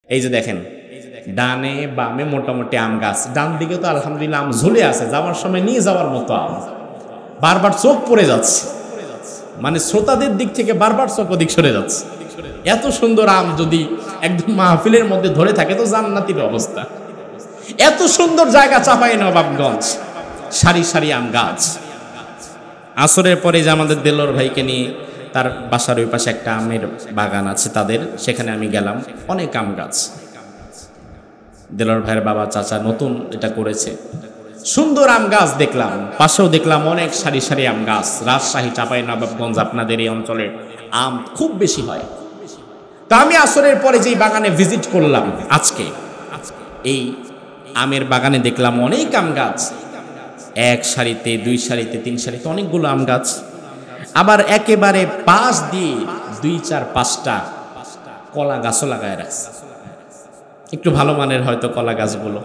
এই যে দেখেন ডানে বামে মোটামুটি আম গাছ, ডান দিকে তো আলহামদুলিল্লাহ আম ঝুলে আছে, যাওয়ার সময় নিয়ে যাওয়ার মতো আম, বারবার চোখ পড়ে যাচ্ছে, মানে শ্রোতাদের দিক থেকে বারবার চোখ ওদিক সরে যাচ্ছে। এত সুন্দর আম যদি একদম মাহফিলের মধ্যে ধরে থাকে তো জান্নাতির অবস্থা। এত সুন্দর জায়গা চাঁপাইনবাবগঞ্জ, সারি সারি আম গাছ। আসরের পরে যে আমাদের দেলোর ভাইকে নিয়ে তার বাসার ওই পাশে একটা আমের বাগান আছে তাদের, সেখানে আমি গেলাম, অনেক আম গাছ। দেলোর ভাইয়ের বাবা চাচা নতুন এটা করেছে, সুন্দর আম গাছ দেখলাম। পাশেও দেখলাম অনেক সারি সারি আম গাছ। রাজশাহী চাঁপাইনবাবগঞ্জ আপনাদের এই অঞ্চলে আম খুব বেশি হয়। তা আমি আসরের পরে যেই বাগানে ভিজিট করলাম আজকে, এই আমের বাগানে দেখলাম অনেক আম গাছ, এক সারিতে, দুই সারিতে, তিন সারিতে অনেকগুলো আম গাছ। আবার একেবারে পাশ দিয়ে 2, 4, 5টা কলা গাছও লাগায় রাখছে, একটু ভালো মানের হয়তো কলা গাছগুলো।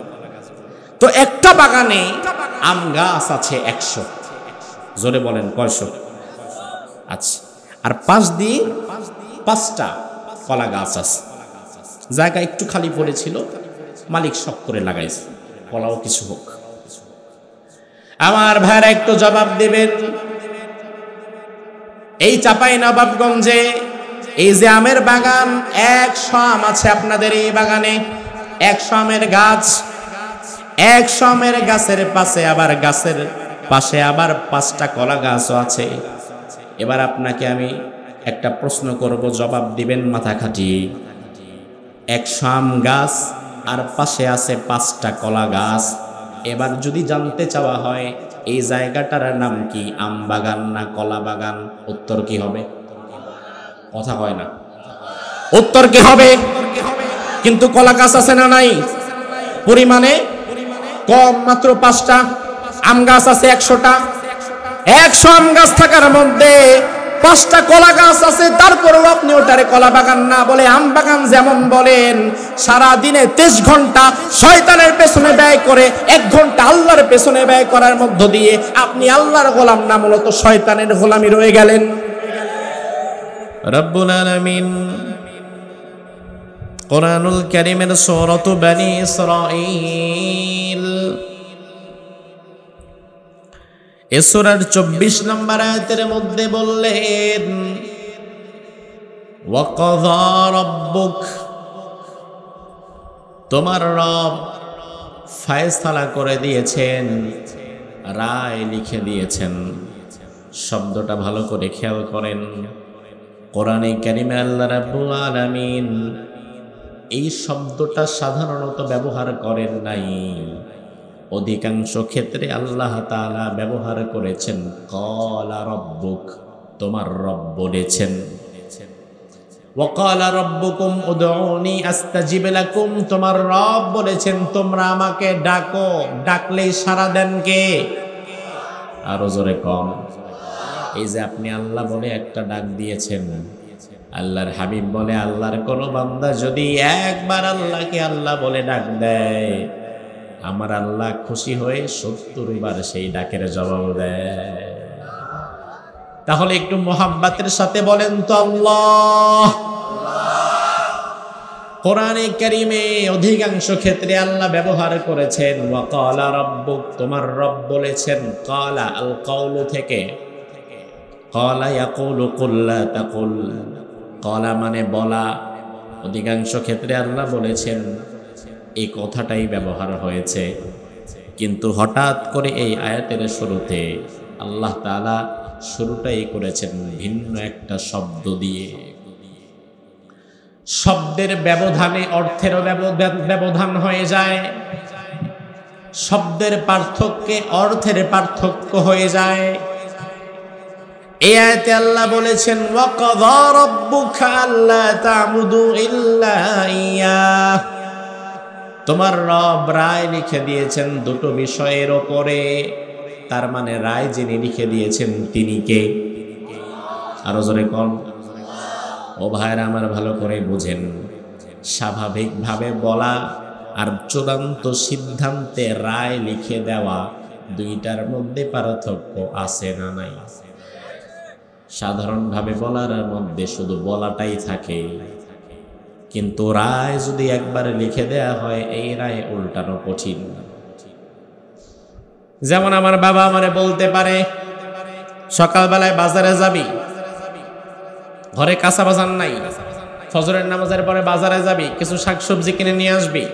তো একটা বাগানে আম গাছ আছে 100। জোরে বলেন কয়শো? আচ্ছা, আর পাশ দিয়ে 5টা কলা গাছ আছে। জায়গা একটু খালি পড়েছিল, মালিক শখ করে লাগাইছে, কলাও কিছু হোক। আমার ভাইরা একটু জবাব দেবেন, এই চাঁপাইনবাবগঞ্জে এই যে আমের বাগান 100 আম আছে আপনাদের এই বাগানে, 100 আমের গাছ, 100 আমের গাছের পাশে আবার 5টা কলা গাছও আছে। এবার আপনাকে আমি একটা প্রশ্ন করব, জবাব দিবেন মাথা খাটিয়ে। 100 আম গাছ আর পাশে আছে 5টা কলা গাছ। এবার যদি জানতে চাওয়া হয় এই জায়গাটার নাম কি, আম বাগান না কলা বাগান, উত্তর কি হবে? কথা হয় না, উত্তর কি হবে? কিন্তু কলা গাছ আছে না নাই? পরিমাণে কম, মাত্র 5টা। আম গাছ আছে 100টা। 100 আম গাছ থাকার মধ্যে 5টা কলা গাছ আছে, তারপরেও আপনি ওটারে কলা বাগান না বলে আম বাগান যেমন বলেন। সারা দিনে 23 ঘন্টা শয়তানের পেছনে ব্যয় করে 1 ঘন্টা আল্লাহর পেছনে ব্যয় করার মধ্য দিয়ে আপনি আল্লাহর গোলাম না, মূলত শয়তানের গোলামি রয়ে গেলেন। রব্বুল আলামিন কোরআনুল কারীমের সূরাত বনী ইসরাঈল এই সূরার 24 নম্বর আয়াতের মধ্যে বললেন, ওয়াকাযা রাব্বুক, তোমার রব ফয়সালা করে দিয়েছেন, রায় লিখে দিয়েছেন। শব্দটা ভালো করে খেয়াল করেন। কোরআনে কারীমে আল্লাহ রাব্বুল আলামিন এই শব্দটা সাধারণত ব্যবহার করেন নাই, অধিকাংশ ক্ষেত্রে আল্লাহ তাআলা ব্যবহার করেছেন ক্বালা রাব্বুক, তোমার রব বলেছেন। ওয়া ক্বালা রাব্বুকুম উদউনি আস্তাজিব লাকুম, তোমার রব বলেছেন তোমরা আমাকে ডাকো, ডাকলেই সাড়া দেন কে? আরো জোরে কম। এই যে আপনি আল্লাহ বলে একটা ডাক দিয়েছেন, আল্লাহর হাবিব বলে আল্লাহর কোন বান্দা যদি একবার আল্লাহকে আল্লাহ বলে ডাক দেয়, আমার আল্লাহ খুশি হয়ে 70 বার সেই ডাকের জবাব দেয়। তাহলে একটু মোহাব্বতের সাথে বলেন তো আল্লাহ। কোরআনে কারীমে অধিকাংশ ক্ষেত্রে আল্লাহ ব্যবহার করেছেন ওয়া ক্বালা রাব্বুক, তোমার রব বলেছেন। ক্বালা আল কাউলু থেকে, ক্বালা ইয়াকুলু কুল লা তাকুল, ক্বালা মানে বলা। অধিকাংশ ক্ষেত্রে আল্লাহ বলেছেন, এই কথাটাই ব্যবহার হয়েছে। কিন্তু হঠাৎ করে এই আয়াতের শুরুতে আল্লাহ তাআলা শুরুটাই করেছেন ভিন্ন একটা শব্দ দিয়ে। শব্দের ব্যবধানে অর্থেরও ব্যবধান হয়ে যায়, শব্দের পার্থক্যে অর্থের পার্থক্য হয়ে যায়। এই আয়াতে আল্লাহ বলেছেন ওয়া ক্বাযা রাব্বুকা আল্লা তা'বুদু ইল্লা ইয়্যাহ, তোমার রব রায় লিখে দিয়েছেন দুটো বিষয়ের ওপরে। তার মানে রায় যিনি লিখে দিয়েছেন তিনি কে? আরো জোরে কোন? ও ভাইরা আমার ভালো করে বুঝেন, স্বাভাবিকভাবে বলা আর চূড়ান্ত সিদ্ধান্তে রায় লিখে দেওয়া, দুইটার মধ্যে পার্থক্য আছে না নাই? সাধারণভাবে বলার মধ্যে শুধু বলাটাই থাকে, কিন্তু রায় যদি একবার লিখে দেয়া হয় এই রায় উল্টানো কঠিন। যেমন আমার বাবা আমারে বলতে পারে, সকালবেলায় বাজারে যাবি, ঘরে কাঁচা বাজার নাই, ফজরের নামাজের পরে বাজারে যাবি, কিছু শাকসবজি কিনে নিয়ে আসবি।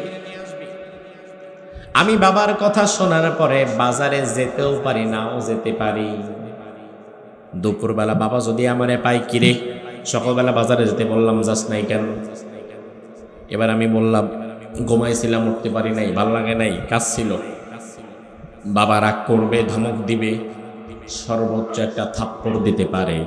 আমি বাবার কথা শোনার পরে বাজারে যেতেও পারি, নাও যেতে পারি। দুপুরবেলা বাবা যদি আমারে পাই, কিরে সকালবেলা বাজারে যেতে বললাম যাস নাই কেন? এবার আমি বললাম ঘুমাইছিলাম, উঠতে পারি নাই, ভাল লাগে নাই, কাজ ছিল। বাবা রাগ করবে, ধমক দিবে, সর্বোচ্চ একটা থাপ্পড় দিতে পারে।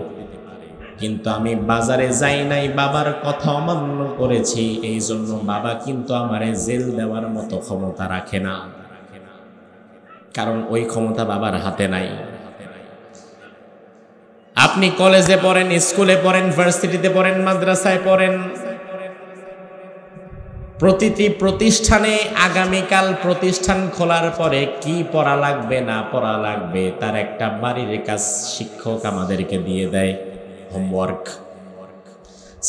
কিন্তু আমি বাজারে যাই নাই, বাবার কথা অমান্য করেছি, এই জন্য বাবা কিন্তু আমারে জেল দেওয়ার মতো ক্ষমতা রাখে না, কারণ ওই ক্ষমতা বাবার হাতে নাই। আপনি কলেজে পড়েন, স্কুলে পড়েন, ভার্সিটিতে পড়েন, মাদ্রাসায় পড়েন, প্রতিটি প্রতিষ্ঠানে আগামীকাল প্রতিষ্ঠান খোলার পরে কি পড়া লাগবে না পড়া লাগবে তার একটা বাড়ির কাজ শিক্ষক আমাদেরকে দিয়ে দেয়, হোমওয়ার্ক।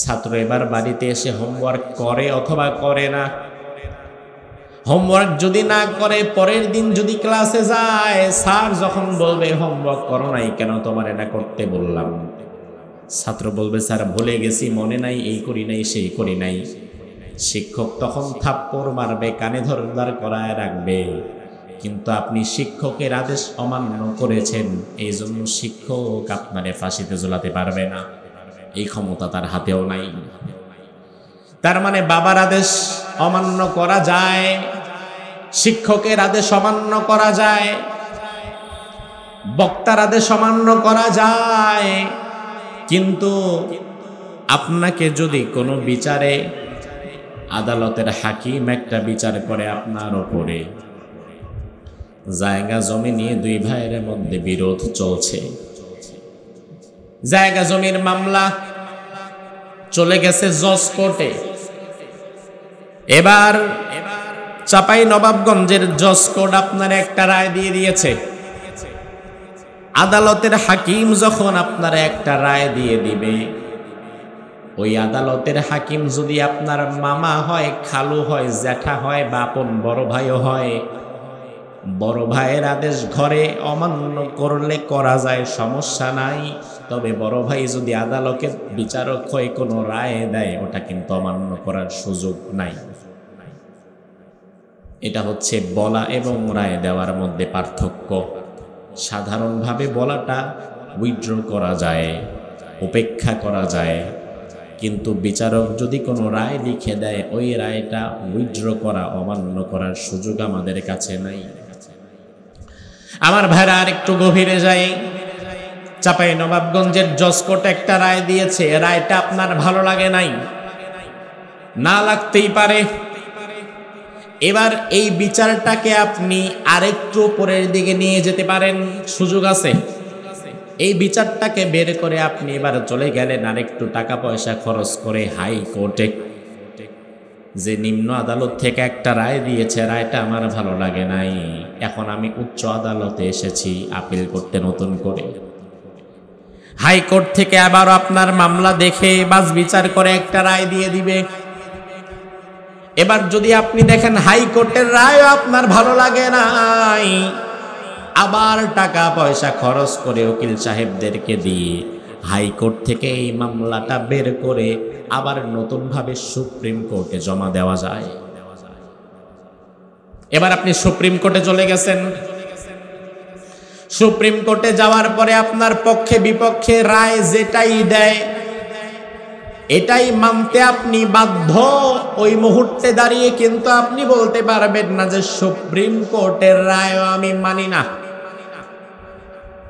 ছাত্র এবার বাড়িতে এসে হোমওয়ার্ক করে অথবা করে না। হোমওয়ার্ক যদি না করে, পরের দিন যদি ক্লাসে যায়, স্যার যখন বলবে হোমওয়ার্ক করো নাই কেন, তোমার এটা করতে বললাম, ছাত্র বলবে স্যার ভুলে গেছি, মনে নাই, এই করি নাই, সেই করি নাই। শিক্ষক তখন থাপ্পড় মারবে, কানে ধরদার করায় রাখবে। কিন্তু আপনি শিক্ষকের আদেশ অমান্য করেছেন, এই জন্য শিক্ষক আপনারে ফাঁসিতে ঝুলাতে পারবে না, এই ক্ষমতা তার হাতেও নাই। তার মানে বাবার আদেশ অমান্য করা যায়, শিক্ষকের আদেশ অমান্য করা যায়, বক্তার আদেশ অমান্য করা যায়। কিন্তু আপনাকে যদি কোনো বিচারে আদালতের হাকিম একটা বিচার করে আপনার ওপরে, জায়গা জমি নিয়ে দুই ভাইয়ের মধ্যে বিরোধ চলছে, জায়গা জমির মামলা চলে গেছে জজ কোর্টে। এবার চাপাই নবাবগঞ্জের জজ কোর্ট আপনার একটা রায় দিয়ে দিয়েছে। আদালতের হাকিম যখন আপনার একটা রায় দিয়ে দিবে, ওই আদালতের হাকিম যদি আপনার মামা হয়, খালু হয়, জ্যাঠা হয়, বা আপন বড় ভাইও হয়, বড় ভাইয়ের আদেশ ঘরে অমান্য করলে করা যায়, সমস্যা নাই। তবে বড় ভাই যদি আদালতের বিচারক হয়ে কোনো রায় দেয়, ওটা কিন্তু অমান্য করার সুযোগ নাই। এটা হচ্ছে বলা এবং রায় দেওয়ার মধ্যে পার্থক্য। সাধারণভাবে বলাটা উইথড্র করা যায়, উপেক্ষা করা যায়, কিন্তু বিচারক যদি কোনো রায় লিখে দেয়, ওই রায়টা উইথড্র করা, অমান্য করার সুযোগ আমাদের কাছে নাই। আমার ভাইরা আর একটু গভীরে যাই। চাপাই নবাবগঞ্জের জজ কোর্ট একটা রায় দিয়েছে, রায়টা আপনার ভালো লাগে নাই, না লাগতেই পারে। এবার এই বিচারটাকে আপনি আরেকটু উপরের দিকে নিয়ে যেতে পারেন, সুযোগ আছে। এই বিচারটাকে বের করে আপনি এবার চলে গেলেন আরেকটু টাকা পয়সা খরচ করে হাইকোর্টে, যে নিম্ন আদালত থেকে একটা রায় দিয়েছে, রায়টা আমার ভালো লাগে নাই, এখন আমি উচ্চ আদালতে এসেছি আপিল করতে নতুন করে। হাইকোর্ট থেকে আবার আপনার মামলা দেখে বাস বিচার করে একটা রায় দিয়ে দিবে। এবার যদি আপনি দেখেন হাইকোর্টের রায়ও আপনার ভালো লাগে নাই, আবার টাকা পয়সা খরচ করে উকিল সাহেবদেরকে দিয়ে হাইকোর্ট থেকে এই মামলাটা বের করে আবার নতুনভাবে সুপ্রিম কোর্টে জমা দেওয়া যায়। এবার আপনি সুপ্রিম কোর্টে চলে গেছেন। সুপ্রিম কোর্টে যাওয়ার পরে আপনার পক্ষে বিপক্ষে রায় যেটাই দেয়, এটাই মানতে আপনি বাধ্য। ওই মুহূর্তে দাঁড়িয়ে কিন্তু আপনি বলতে পারবেন না যে সুপ্রিম কোর্টের রায়ও আমি মানি না।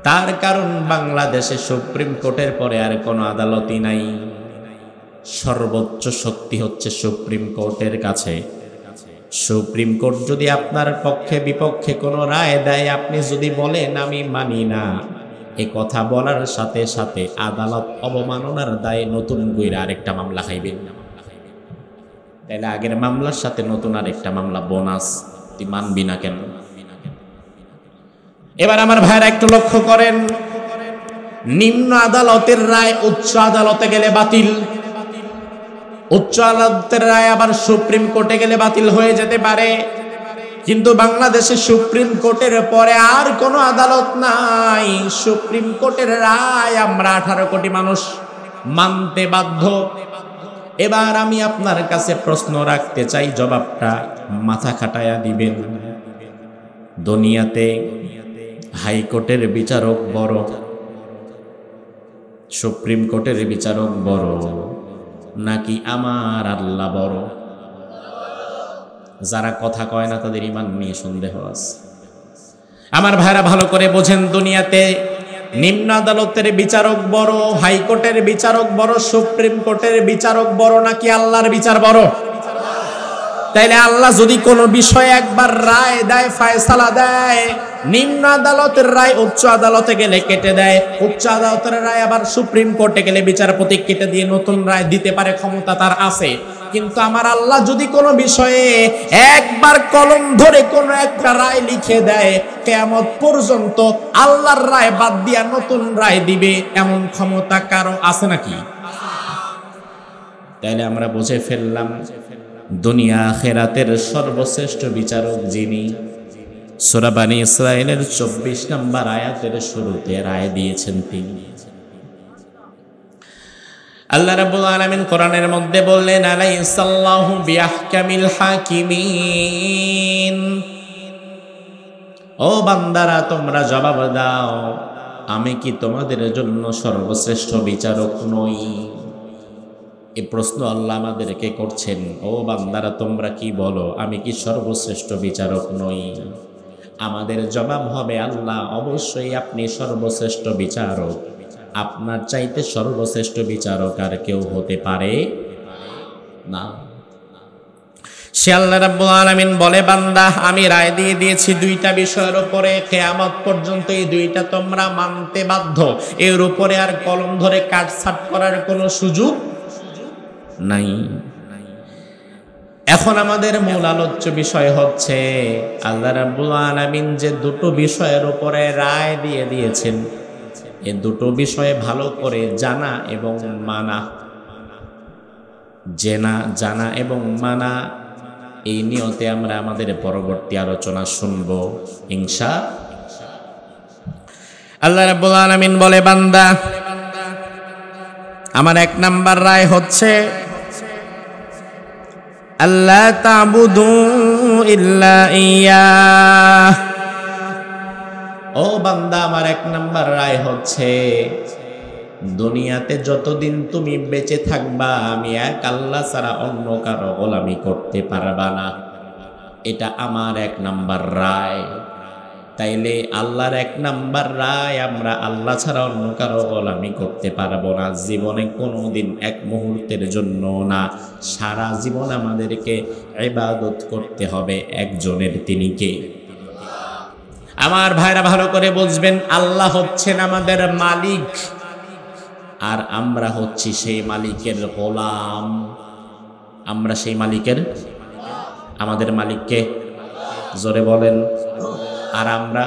তার কারণ বাংলাদেশে সুপ্রিম কোর্টের পরে আর কোনো আদালতই নাই। সর্বোচ্চ শক্তি হচ্ছে সুপ্রিম কোর্টের কাছে। সুপ্রিম কোর্ট যদি আপনার পক্ষে বিপক্ষে কোনো রায় দেয়, আপনি যদি বলেন আমি মানি না, এই কথা বলার সাথে সাথে আদালত অবমাননার দায়ে নতুন কইরা আরেকটা মামলা খাইবেন। তাহলে আগের মামলার সাথে নতুন আরেকটা মামলা বোনাস, তুই মানবি না কেন? এবার আমার ভাইরা একটু লক্ষ্য করেন, নিম্ন আদালতের রায় উচ্চ আদালতে গেলে বাতিল, উচ্চ আদালতের রায় আবার সুপ্রিম কোর্টে গেলে বাতিল হয়ে যেতে পারে, কিন্তু বাংলাদেশে সুপ্রিম কোর্টের পরে আর কোনো আদালত নাই। সুপ্রিম কোর্টের রায় আমরা 18 কোটি মানুষ মানতে বাধ্য। এবার আমি আপনার কাছে প্রশ্ন রাখতে চাই, জবাবটা মাথা খাটায়া দিবেন। দুনিয়াতে হাইকোর্টের বিচারক বড়, সুপ্রিম কোর্টের বিচারক বড়, নাকি আমার আল্লাহ বড়? যারা কথা কয় না তাদের ঈমান নিয়ে সন্দেহ আছে। আমার ভাইরা ভালো করে বোঝেন, দুনিয়াতে নিম্ন আদালতের বিচারক বড়, হাইকোর্টের বিচারক বড়, সুপ্রিম কোর্টের বিচারক বড়, নাকি আল্লাহর বিচার বড়? তাইলে আল্লাহ যদি কোনো বিষয়ে একবার রায় দেয়, ফয়সালা দেয়, নিম্ন আদালতের রায় উচ্চ আদালতে গেলে কেটে দেয়, উচ্চ আদালতের রায় আবার সুপ্রিম কোর্টে গেলে বিচারপতি কেটে দিয়ে নতুন রায় দিতে পারে, ক্ষমতা তার আছে। কিন্তু আমার আল্লাহ যদি কোনো বিষয়ে একবার কলম ধরে কোনো একটা রায় লিখে দেয়, কিয়ামত পর্যন্ত আল্লাহর রায় বাদ দিয়া নতুন রায় দিবে, এমন ক্ষমতা কারো আছে নাকি? তাইলে আমরা বুঝে ফেললাম দুনিয়া আখিরাতের সর্বশ্রেষ্ঠ বিচারক যিনি। সূরা বনী ইসরাঈলের 24 নম্বর আয়াতের শুরুতে রায় দিয়েছেন তিনি। আল্লাহ রাব্বুল আলামিন কোরআনের মধ্যে বললেন, আলাইসাল্লাহু বিআহকামিল হাকিমিন। ও বান্দারা, তোমরা জবাব দাও, আমি কি তোমাদের জন্য সর্বশ্রেষ্ঠ বিচারক নই? এই প্রশ্ন আল্লাহ আমাদেরকে করছেন। ও বান্দারা, তোমরা কি বলো, আমি কি সর্বশ্রেষ্ঠ বিচারক নই? আমাদের জবাব হবে, আল্লাহ অবশ্যই আপনি সর্বশ্রেষ্ঠ বিচারক। আপনার চাইতে সর্বশ্রেষ্ঠ বিচারক আর কেউ হতে পারে না। সে আল্লাহ রাব্বুল আলামিন বলে, বান্দা আমি রায় দিয়ে দিয়েছি দুইটা বিষয়ের উপরে, কিয়ামত পর্যন্ত এই দুইটা তোমরা মানতে বাধ্য। এর উপরে আর কলম ধরে কাটছাঁট করার কোনো সুযোগ নাই। এখন আমাদের মূল আলোচ্য বিষয় হচ্ছে, আল্লাহ রাব্বুল আলামিন যে দুটো বিষয়ের উপরে রায় দিয়ে দিয়েছেন, এই দুটো বিষয়ে ভালো করে জানা এবং মানা, জানা এবং মানা, এই নিয়তে আমরা আমাদের পরবর্তী আলোচনা শুনব ইনশাআল্লাহ। আল্লাহ রাব্বুল আলামিন বলে, বান্দা আমার 1 নাম্বার রায় হচ্ছে আল্লাহ তা'বুদু ইল্লা ইয়্যাহ। ও বান্দা, আমার 1 নাম্বার রায় হচ্ছে, দুনিয়াতে যতদিন তুমি বেঁচে থাকবা, আমি এক আল্লাহ ছাড়া অন্য কারো গোলামি করতে পারবা না। এটা আমার 1 নাম্বার রায়। তাইলে আল্লাহর 1 নাম্বার রায়, আমরা আল্লাহ ছাড়া অন্য কারো গোলামি করতে পারবো না, জীবনে কোনোদিন, এক মুহূর্তের জন্য না। সারা জীবন আমাদেরকে ইবাদত করতে হবে একজনের, তিনি কে? আমার ভাইরা ভালো করে বুঝবেন, আল্লাহ হচ্ছেন আমাদের মালিক, আর আমরা হচ্ছি সেই মালিকের গোলাম। আমরা সেই মালিকের, আমাদের মালিককে জোরে বলেন। আর আমরা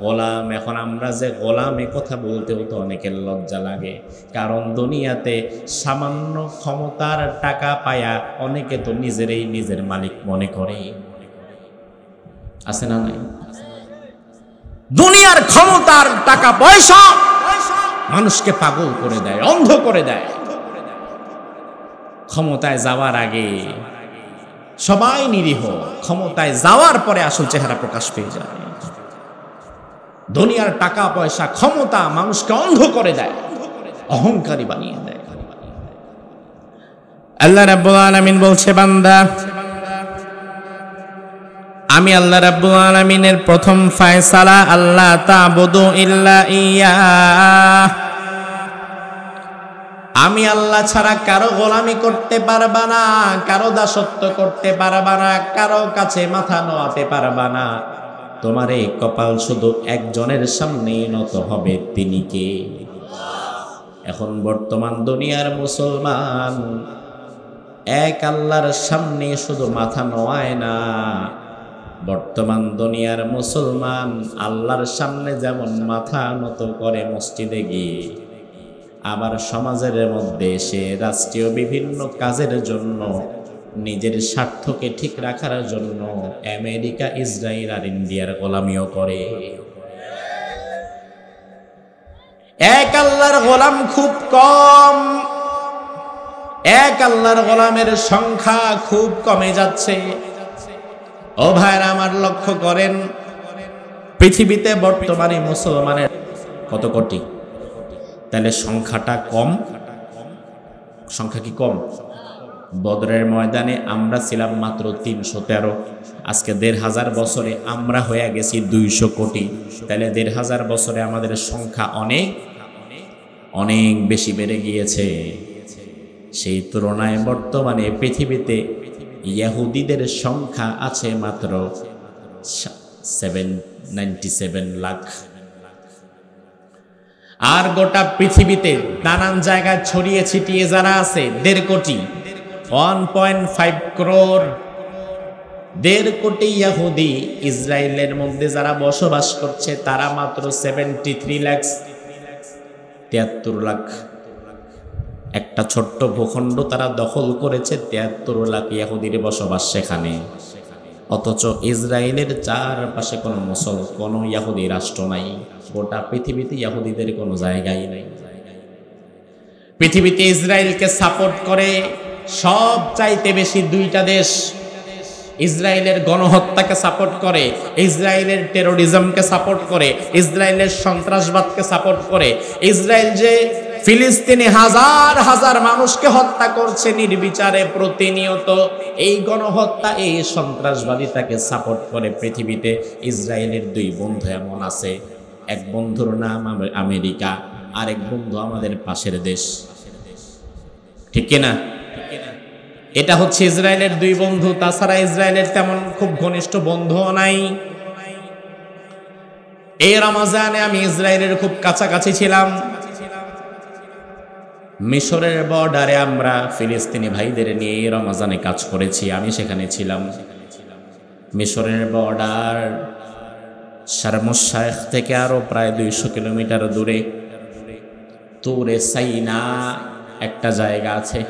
গোলাম। এখন আমরা যে গোলাম, এ কথা বলতেও তো অনেকের লজ্জা লাগে, কারণ দুনিয়াতে সামান্য ক্ষমতার টাকা পায়া অনেকে তো নিজেরই নিজের মালিক মনে করে। আছে না নাই? দুনিয়ার ক্ষমতার টাকা পয়সা মানুষকে পাগল করে দেয়, অন্ধ করে দেয়। ক্ষমতায় যাওয়ার আগে সবাই নিরীহ, ক্ষমতায় যাওয়ার পরে আসল চেহারা প্রকাশ পেয়ে যায়। দুনিয়ার টাকা পয়সা, ক্ষমতা মানুষকে অন্ধ করে দেয়, অহংকারী বানিয়ে দেয়। আল্লাহ রাব্বুল আলামিন বলছে, বান্দা আমি আল্লাহ রাব্বুল আলামিনের প্রথম ফয়সালা, আল্লাহ তা'বুদু ইল্লা ইয়্যাহ। আমি আল্লাহ ছাড়া কারো গোলামি করতে পারবা না, কারো দাসত্ব করতে পারবা না, কারো কাছে মাথা নোয়াতে পারবা না। তোমার এই কপাল শুধু একজনের সামনেই নত হবে, তিনি কে? এখন বর্তমান দুনিয়ার মুসলমান এক আল্লাহর সামনে শুধু মাথা নোয়ায় না, বর্তমান দুনিয়ার মুসলমান আল্লাহর সামনে যেমন মাথা নত করে মসজিদে গিয়ে, আবার সমাজের মধ্যে সে রাষ্ট্রীয় বিভিন্ন কাজের জন্য নিজের স্বার্থকে ঠিক রাখার জন্য আমেরিকা, ইসরায়েল আর ইন্ডিয়ার গোলামিও করে। এক আল্লাহর গোলাম খুব কম, এক আল্লাহর গোলামের সংখ্যা খুব কমে যাচ্ছে। ও ভাইরা আমার, লক্ষ্য করেন পৃথিবীতে বর্তমানে মুসলমানের কত কোটি? তাহলে সংখ্যাটা কম। সংখ্যা কি কম? বদরের ময়দানে আমরা ছিলাম মাত্র 313। আজকে 1500 বছরে আমরা হয়ে গেছি 200 কোটি। তাহলে 1500 বছরে আমাদের সংখ্যা অনেক অনেক বেশি বেড়ে গিয়েছে। সেই তুলনায় বর্তমানে পৃথিবীতে ইহুদিদের সংখ্যা আছে মাত্র 97 লাখ। আর গোটা পৃথিবীতে নানান জায়গায় ছড়িয়ে ছিটিয়ে যারা আছে 1.5 কোটি, 1.5 করোড়, 1.5 কোটি ইহুদি। ইসরায়েলের মধ্যে যারা বসবাস করছে তারা মাত্র 73 লাখ, 73 লাখ। একটা ছোট্ট ভূখণ্ড তারা দখল করেছে, 73 লাখ ইহুদির বসবাস সেখানে। অথচ ইসরায়েলের চারপাশে কোনো ইহুদি রাষ্ট্র নাই। গোটা পৃথিবীতে ইহুদিদের কোনো জায়গাই নাই। পৃথিবীতে ইসরায়েলকে সাপোর্ট করে সব চাইতে বেশি 2টা দেশ। ইসরায়েলের গণহত্যাকে সাপোর্ট করে, ইসরায়েলের টেরোরিজমকে সাপোর্ট করে, ইসরায়েলের সন্ত্রাসবাদকে সাপোর্ট করে। ইসরায়েল যে ফিলিস্তিনে হাজার হাজার মানুষকে হত্যা করছে নির্বিচারে প্রতিনিয়ত, এই গণহত্যা, এই সন্ত্রাসবাদিতাকে সাপোর্ট করে পৃথিবীতে ইসরায়েলের 2 বন্ধু এমন আছে। এক বন্ধুর নাম আমেরিকা, আরেক বন্ধু আমাদের পাশের দেশ। ঠিক কিনা? এটা হচ্ছে ইসরায়েলের 2 বন্ধু। তাছাড়া ইসরায়েলের তেমন খুব ঘনিষ্ঠ বন্ধুও নাই। এই রমজানে আমি ইসরায়েলের খুব কাছাকাছি ছিলাম। মিশরের বর্ডারে আমরা ফিলিস্তিনি ভাইদের নিয়ে এই রমজানে কাজ করেছি, আমি সেখানে ছিলাম। মিশরের বর্ডার শারম আশ-শাইখ থেকে আরো প্রায় 200 কিলোমিটার দূরে তুরে সাইনা একটা জায়গা আছে।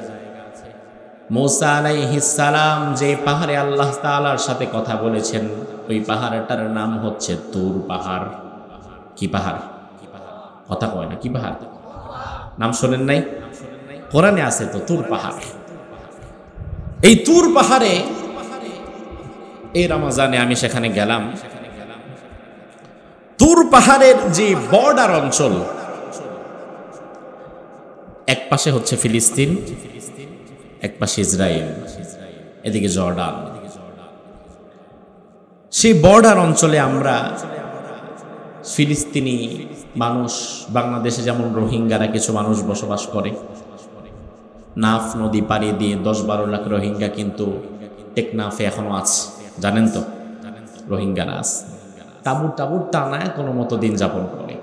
মুসা আলাইহিস সালাম যে পাহাড়ে আল্লাহ তাআলার সাথে কথা বলেছেন, ওই পাহাড়টার নাম হচ্ছে তুর পাহাড়। কি পাহাড়? কথা কয় না, কি পাহাড়? নাম শোনেন নাই? কোরআনে আছে তো তুর পাহাড়। এই তুর পাহাড়ে এই রমজানে আমি সেখানে গেলাম। তুর পাহাড়ের যে বর্ডার অঞ্চল, এক পাশে হচ্ছে ফিলিস্তিন, এক পাশে ইসরায়েল, এদিকে জর্ডান। সেই বর্ডার অঞ্চলে আমরা ফিলিস্তিনি মানুষ, বাংলাদেশে যেমন রোহিঙ্গারা কিছু মানুষ বসবাস করে, নাফ নদী পাড়ি দিয়ে 10-12 লাখ রোহিঙ্গা কিন্তু টেকনাফে এখনো আছে, জানেন তো? রোহিঙ্গারা আছে, তাবুর টানায় কোনো মতো দিন যাপন করে।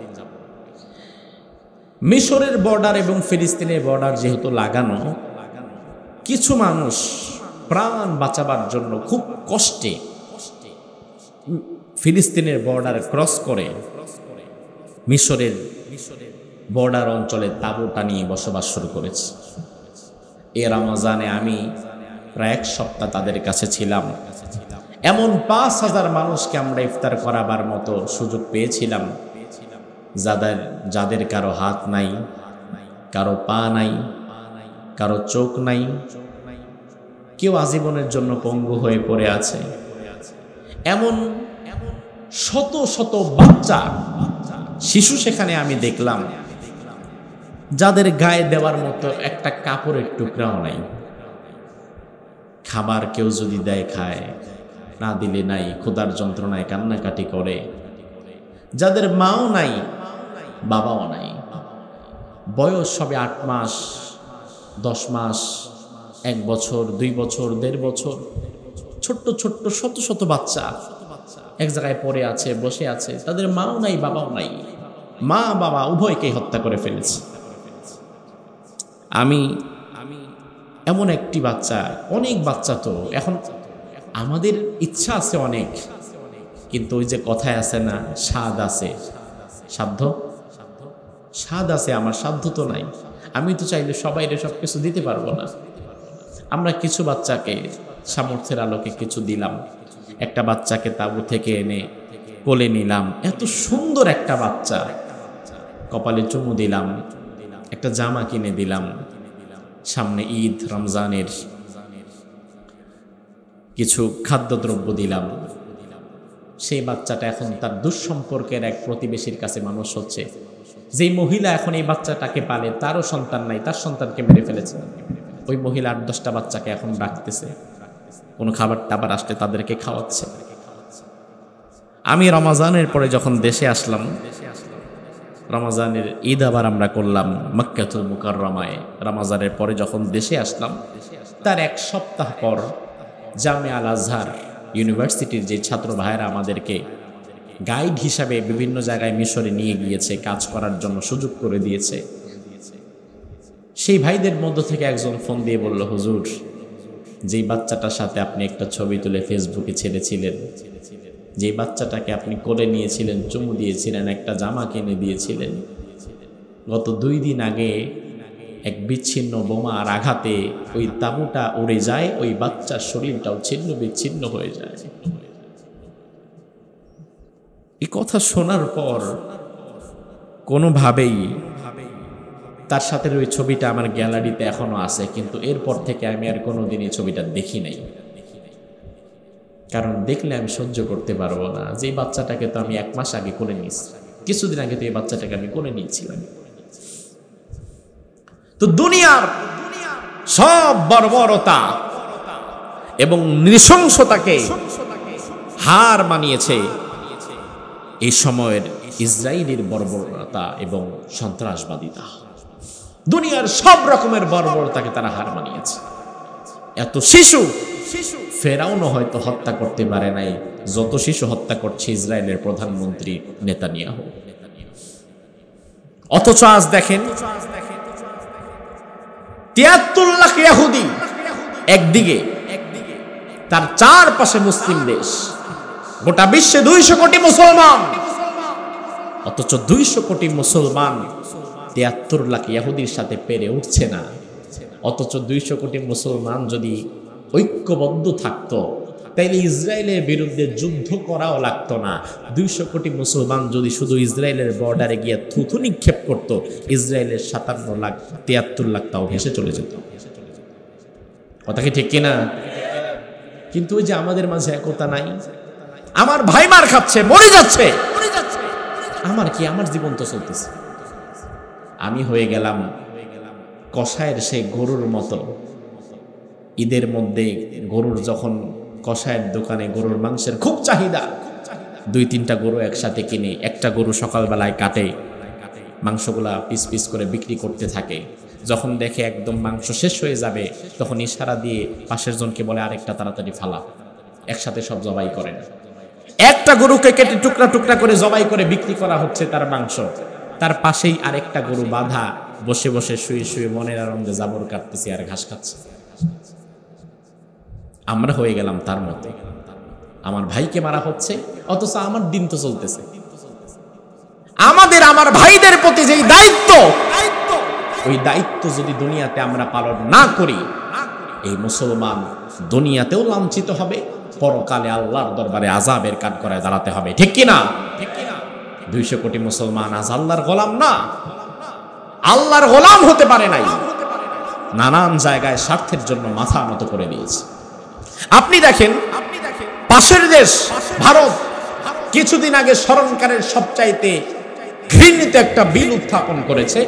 মিশরের বর্ডার এবং ফিলিস্তিনের বর্ডার যেহেতু লাগানো, কিছু মানুষ প্রাণ বাঁচাবার জন্য খুব কষ্টে ফিলিস্তিনের বর্ডার ক্রস করে মিশরের বর্ডার অঞ্চলে তাঁবু টানিয়ে বসবাস শুরু করেছে। এ রমজানে আমি প্রায় 1 সপ্তাহ তাদের কাছে ছিলাম। এমন 5000 মানুষকে আমরা ইফতার করাবার মতো সুযোগ পেয়েছিলাম, যাদের কারো হাত নাই, কারো পা নাই, কারো চোখ নাই, কেউ আজীবনের জন্য পঙ্গু হয়ে পড়ে আছে। এমন শত শত বাচ্চা শিশু সেখানে আমি দেখলাম, যাদের গায়ে দেওয়ার মতো একটা কাপড়ের টুকরাও নাই। খাবার কেউ যদি দেয় খায়, না দিলে নাই, ক্ষুধার যন্ত্রণায় কান্নাকাটি করে। যাদের মাও নাই, বাবাও নাই, বয়স সবে 8 মাস, 10 মাস, 1 বছর, 2 বছর, 1.5 বছর, ছোট্ট ছোট্ট শত শত বাচ্চা এক জায়গায় পড়ে আছে, বসে আছে। তাদের মাও নাই, বাবাও নাই, মা বাবা উভয়কেই হত্যা করে ফেলেছে। আমি এমন একটি বাচ্চা, অনেক বাচ্চা তো এখন আমাদের ইচ্ছা আছে অনেক, কিন্তু ওই যে কথায় আছে না, স্বাদ আছে, সাধ্য স্বাদ আছে, আমার সাধ্য তো নাই। আমি তো চাইলে সবাইরে সব কিছু দিতে পারবো না। আমরা কিছু বাচ্চাকে সামর্থ্যের আলোকে কিছু দিলাম, একটা বাচ্চাকে তাঁবু থেকে এনে কোলে নিলাম, এত সুন্দর একটা বাচ্চা, কপালে চুমু দিলাম, একটা জামা কিনে দিলাম, সামনে ঈদ রমজানের কিছু খাদ্যদ্রব্য দিলাম। সেই বাচ্চাটা এখন তার দুঃসম্পর্কের এক প্রতিবেশীর কাছে মানুষ হচ্ছে। যেই মহিলা এখন এই বাচ্চাটাকে পালে, তারও সন্তান নাই, তার সন্তানকে মেরে ফেলেছে। ওই মহিলা 8-10টা বাচ্চাকে এখন রাখতেছে, কোনো খাবার টাবার আসলে তাদেরকে খাওয়াচ্ছে। আমি রমজানের পরে যখন দেশে আসলাম, রমজানের ঈদ আবার আমরা করলাম মক্কাতুল মুকাররমায়। রমজানের পরে যখন দেশে আসলাম, তার এক সপ্তাহ পর জামিয়া আল আজহার ইউনিভার্সিটির যে ছাত্র ভাইয়েরা আমাদেরকে গাইড হিসাবে বিভিন্ন জায়গায় মিশরে নিয়ে গিয়েছে, কাজ করার জন্য সুযোগ করে দিয়েছে, সেই ভাইদের মধ্য থেকে একজন ফোন দিয়ে বলল, হুজুর, যেই বাচ্চাটার সাথে আপনি একটা ছবি তুলে ফেসবুকে ছেড়েছিলেন, যেই বাচ্চাটাকে আপনি কোলে নিয়েছিলেন, চুমু দিয়েছিলেন, একটা জামা কিনে দিয়েছিলেন, গত 2 দিন আগে এক বিচ্ছিন্ন বোমার আঘাতে ওই তাঁবুটা উড়ে যায়, ওই বাচ্চার শরীরটাও ছিন্ন বিচ্ছিন্ন হয়ে যায়। এই কথা শোনার পর কোনোভাবেই তার সাথে ওই ছবিটা আমার গ্যালারিতে এখনো আছে, কিন্তু এরপর থেকে আমি আর কোনোদিন এই ছবিটা দেখি নাই। কারণ দেখলে আমি সহ্য করতে পারবো না। যে বাচ্চাটাকে তো আমি 1 মাস আগে কোলে নিয়েছি, কিছুদিন আগে তো এই বাচ্চাটাকে আমি কোলে নিয়েছিলাম। তো দুনিয়ার সব বর্বরতা এবং নৃশংসতাকে হার মানিয়েছে এই সময়ের ইসরায়েলের বর্বরতা এবং সন্ত্রাসবাদিতা। দুনিয়ার সব রকমের বর্বরতাকে তারা হার মানিয়েছে। এত শিশু ফেরাউনও হয়তো হত্যা করতে পারে নাই যত শিশু হত্যা করছে ইসরায়েলের প্রধানমন্ত্রী নেতানিয়াহু। অথচ আজ দেখেন 73 লাখ ইহুদি একদিকে, তার চারপাশে মুসলিম দেশ, গোটা বিশ্বে 200 কোটি মুসলমান, অথচ 200 কোটি মুসলমান 73 লাখ ইহুদির সাথে পেরে উঠছে না। অথচ 200 কোটি মুসলমান যদি ঐক্যবদ্ধ থাকতো, তাইলে ইসরায়েলের বিরুদ্ধে যুদ্ধ করাও লাগতো না। 200 কোটি মুসলমান যদি শুধু ইসরায়েলের বর্ডারে গিয়ে থুথু নিক্ষেপ করতো, ইসরায়েলের 57 লাখ 73 লাখ তাও ভেসে চলে যেত। কথা কি ঠিক কিনা? কিন্তু ওই যে আমাদের মাঝে একতা নাই। আমার ভাই মার খাচ্ছে, মরে যাচ্ছে, আমার কি? আমার জীবন তো চলতেছে। আমি হয়ে গেলাম কষায়ের সেই গরুর মতো। ঈদের মধ্যে গরুর যখন কষায়ের দোকানে গরুর মাংসের খুব চাহিদা, 2-3টা গরু একসাথে কিনে, একটা গরু সকালবেলায় কাটে, মাংসগুলা পিস পিস করে বিক্রি করতে থাকে। যখন দেখে একদম মাংস শেষ হয়ে যাবে, তখন ইশারা দিয়ে পাশের জনকে বলে, আরেকটা তাড়াতাড়ি ফালা। একসাথে সব জবাই করেন। একটা গরুকে কেটে টুকরা টুকরা করে জবাই করে বিক্রি করা হচ্ছে তার মাংস, তার পাশেই আরেকটা গরু বাঁধা বসে বসে শুয়ে শুয়ে মনের আনন্দে জাবর কাটতেছে আর ঘাস খাচ্ছে। আমরা হয়ে গেলাম তার মতো। আমার ভাইকে মারা হচ্ছে, অথচ আমার দিন তো চলতেছে। আমার ভাইদের প্রতি যে দায়িত্ব, ওই দায়িত্ব যদি দুনিয়াতে আমরা পালন না করি, এই মুসলমান দুনিয়াতেও লাঞ্ছিত হবে, পরকালে আল্লাহর দরবারে আযাবের কাঠগড়ায় দাঁড়াতে হবে। ঠিক কিনা? 200 কোটি মুসলমান আজ আল্লাহর গোলাম না, আল্লাহর গোলাম হতে পারে নাই, নানান জায়গায় স্বার্থের জন্য মাথা নত করে দিয়েছে। আপনি দেখেন পাশের দেশ ভারত কিছুদিন আগে স্মরণকারের সবচাইতে ঘৃণিত একটা বিল উত্থাপন করেছে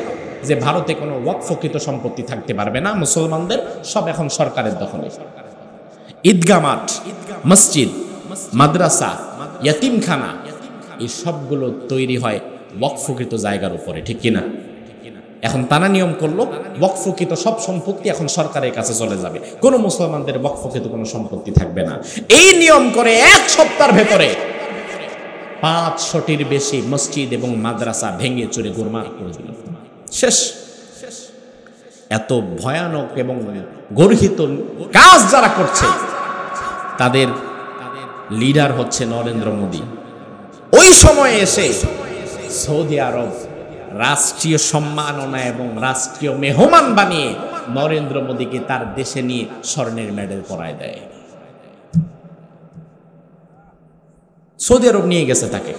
যে ভারতে কোনো ওয়াকফকৃত সম্পত্তি থাকতে পারবে না, মুসলমানদের সব এখন সরকারের দখলে। ঈদগাহ মাঠ, মসজিদ, মাদ্রাসা, ইয়াতিমখানা, এই সবগুলো তৈরি হয় ওয়াকফকৃত জায়গার উপরে। ঠিক কিনা? এখন তারা নিয়ম করলো ওয়াকফকৃত সব সম্পত্তি এখন সরকারের কাছে চলে যাবে, কোনো মুসলমানদের ওয়াকফকৃত কোনো সম্পত্তি থাকবে না। এই নিয়ম করে 1 সপ্তাহের ভেতরে 500টির বেশি মসজিদ এবং মাদ্রাসা ভেঙে চুরে গোরমার করে দিল। শেষ। এত ভয়ানক এবং গর্হিত কাজ যারা করছে, তাদের লিডার হচ্ছে নরেন্দ্র মোদী। ওই সময়ে এসে সৌদি আরব রাষ্ট্রীয় সম্মাননা এবং রাষ্ট্রীয় মেহমান বানিয়ে নরেন্দ্র মোদীকে তার দেশে নিয়ে স্বর্ণের মেডেল পরায় দেয়। সৌদি আরব নিয়ে গেছে তাকে।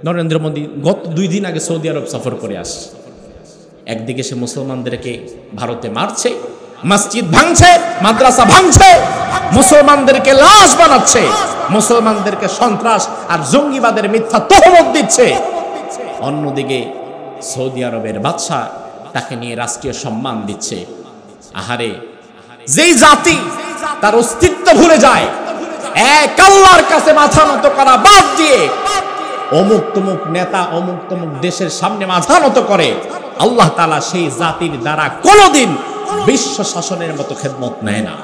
নরেন্দ্র মোদী গত 2 দিন আগে সৌদি আরব সফর করে আসে। একদিকে সে মুসলমানদেরকে ভারতে মারছে, মসজিদ ভাঙছে, মাদ্রাসা ভাঙছে, মুসলমানদেরকে লাশ বানাচ্ছে, মুসলমানদেরকে সন্ত্রাস আর জঙ্গিবাদের মিথ্যা তহমত দিচ্ছে। অন্যদিকে সৌদি আরবের বাদশা তাকে নিয়ে রাষ্ট্রীয় সম্মান দিচ্ছে। আহারে, যেই জাতি তার অস্তিত্ব ভুলে যায়, এক আল্লাহর কাছে মাথা নত করা বাদ দিয়ে অমুক তমুক নেতা অমুক তমুক দেশের সামনে মাথা নত করে, আল্লাহ তাআলা সেই জাতির দ্বারা কোনোদিন বিশ্ব শাসনের মতো খেদমত নেয় না।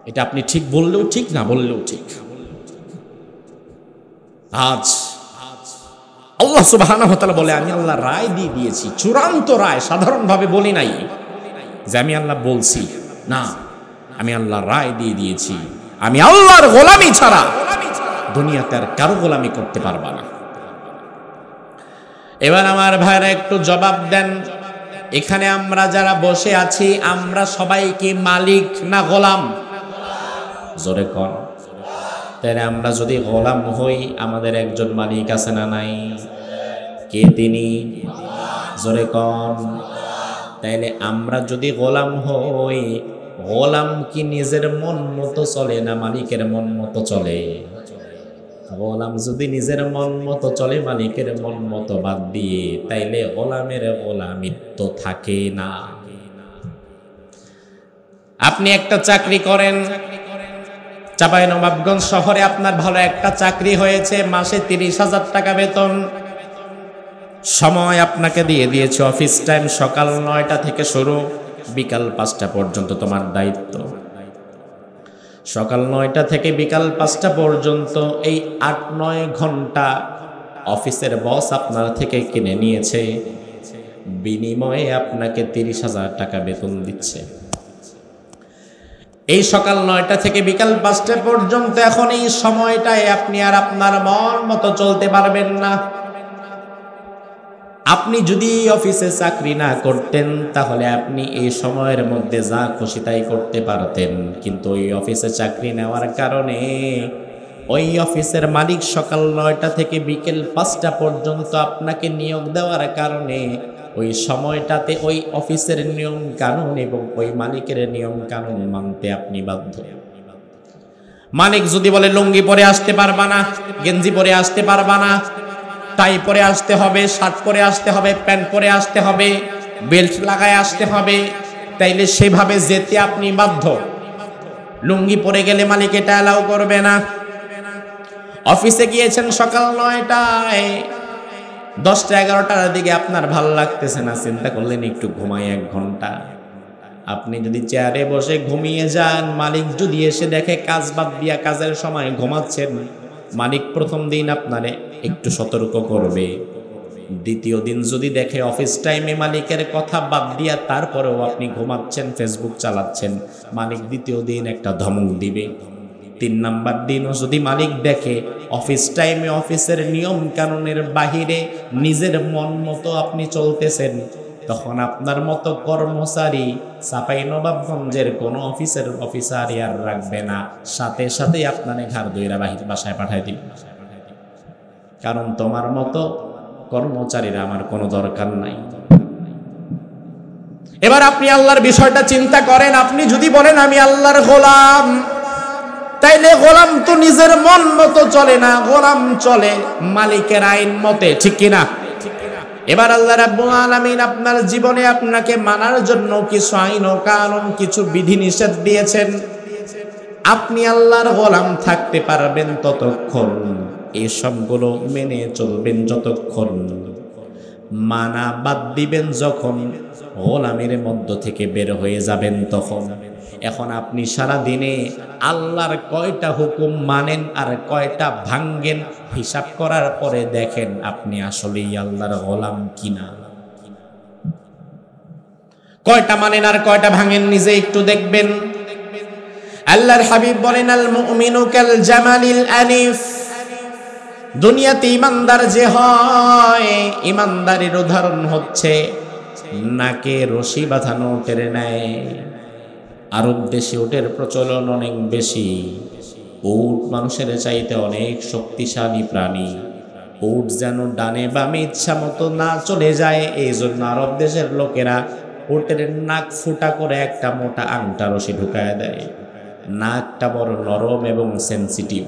এটা আপনি ঠিক বললেও ঠিক, না বললেও ঠিক। আজ আল্লাহ সুবহানাহু ওয়া তাআলা বলে, আমি আল্লাহ রায় দিয়ে দিয়েছি, চূড়ান্ত রায়। সাধারণভাবে বলি নাই যে আমি আল্লাহ বলছি, না, আমি আল্লাহ রায় দিয়ে দিয়েছি। আমি আল্লাহর গোলামি ছাড়া দুনিয়াতে আর কারো গোলামি করতে পারবা না। এবার আমার ভাইরা একটু জবাব দেন, এখানে আমরা যারা বসে আছি, আমরা সবাই কি মালিক না গোলাম? জোরে কর। তাহলে আমরা যদি গোলাম হই, আমাদের একজন মালিক আছে না নাই? কে তিনি? জোরে কর। তাইলে আমরা যদি গোলাম হই, গোলাম কি নিজের মন মতো চলে না মালিকের মন মতো চলে? গোলাম যদি নিজের মন মতো চলে, মালিকের মন মতো বাদ দিয়ে, তাইলে গোলামের গোলামিত্ব থাকে না। আপনি একটা চাকরি করেন, চাঁপাইনবাবগঞ্জ শহরে আপনার ভালো একটা চাকরি হয়েছে, মাসে 30,000 টাকা বেতন, সময় আপনাকে দিয়ে দিয়েছে অফিস টাইম সকাল 9টা থেকে শুরু, বিকাল 5টা পর্যন্ত তোমার দায়িত্ব। সকাল 9টা থেকে বিকাল 5টা পর্যন্ত এই 8-9 ঘন্টা অফিসের বস আপনার থেকে কিনে নিয়েছে, বিনিময়ে আপনাকে 30,000 টাকা বেতন দিচ্ছে। এই সকাল 9টা থেকে বিকাল 5টা পর্যন্ত, এখন এই সময়টায় আপনি আর আপনার মন মতো চলতে পারবেন না। আপনি যদি অফিসে চাকরি না করতেন, তাহলে আপনি এই সময়ের মধ্যে যা খুশি তাই করতে পারতেন। কিন্তু ওই অফিসে চাকরি নেওয়ার কারণে ওই অফিসের মালিক সকাল 9টা থেকে বিকেল 5টা পর্যন্ত আপনাকে নিয়োগ দেওয়ার কারণে ওই সময়টাতে ওই অফিসের নিয়ম কানুন এবং ওই মালিকের নিয়ম কানুন মানতে আপনি বাধ্য। মালিক যদি বলে লুঙ্গি পরে আসতে পারবা না, গেঞ্জি পরে আসতে পারবা না, টাই পরে আসতে হবে, শার্ট পরে আসতে হবে, প্যান্ট পরে আসতে হবে, বেল্ট লাগায় আসতে হবে, তাইলে সেভাবে যেতে আপনি বাধ্য। লুঙ্গি পরে গেলে মালিক এটা অ্যালাউ করবে না। অফিসে গিয়েছেন সকাল 9টায়, 10টা-11টার দিকে আপনার ভালো লাগতেছে না, চিন্তা করলেন একটু ঘুমাই 1 ঘন্টা। আপনি যদি চেয়ারে বসে ঘুমিয়ে যান, মালিক যদি এসে দেখে কাজ বাদ দিয়া কাজের সময় ঘুমাচ্ছেন, মালিক প্রথম দিন আপনারে একটু সতর্ক করবে। দ্বিতীয় দিন যদি দেখে অফিস টাইমে মালিকের কথা বাদ দিয়া তারপরেও আপনি ঘুমাচ্ছেন, ফেসবুক চালাচ্ছেন, মালিক দ্বিতীয় দিন একটা ধমক দিবে। 3 নাম্বার দিনও যদি মালিক দেখে অফিস টাইমে অফিসের নিয়ম কানুনের বাহিরে নিজের মন মতো আপনি চলতেছেন, তখন আপনার মতো কর্মচারী চাঁপাইনবাবগঞ্জের কোনো অফিসারই আর রাখবে না, সাথে সাথে আপনার ঘাড় ধইরা বাসায় পাঠাই দিবে। কারণ তোমার মতো কর্মচারীরা আমার কোনো দরকার নাই। এবার আপনি আল্লাহর বিষয়টা চিন্তা করেন। আপনি যদি বলেন আমি আল্লাহর গোলাম, তাইলে গোলাম তো নিজের মন মতো চলে না, গোলাম চলে মালিকের আইন মতে, ঠিক কিনা? এবার আল্লাহ রাব্বুল আলামিন আপনার জীবনে আপনাকে মানার জন্য কিছু আইন ও কানুন, কিছু বিধি নিষেধ দিয়েছেন। আপনি আল্লাহর গোলাম থাকতে পারবেন ততক্ষণ, এই সবগুলো মেনে চলবেন যতক্ষণ। মানা বাদ দিবেন যখন, গোলামের মধ্য থেকে বের হয়ে যাবেন তখন। এখন আপনি সারা দিনে আল্লাহর কয়টা হুকুম মানেন আর কয়টা ভাঙ্গেন, হিসাব করার পরে দেখেন আপনি আসলেই আল্লাহর গোলাম কিনা। কয়টা মানেন আর কয়টা ভাঙেন নিজে একটু দেখবেন। আল্লাহর হাবিব বলেন, আল মুমিনু কাল জামালিল আনিফ, দুনিয়াতে ইমানদার যে হয়, ইমানদারের উদাহরণ হচ্ছে নাকে রশি বাঁধানো উটের নেয়। আরব দেশে উটের প্রচলন অনেক বেশি। উট মানুষের চাইতে অনেক শক্তিশালী প্রাণী। উট যেন ডানে বামে ইচ্ছা মতো না চলে যায়, এই জন্য আরব দেশের লোকেরা উটের নাক ফুটা করে একটা মোটা আংটা রশি ঢুকায় দেয়। নাকটা বড় নরম এবং সেনসিটিভ।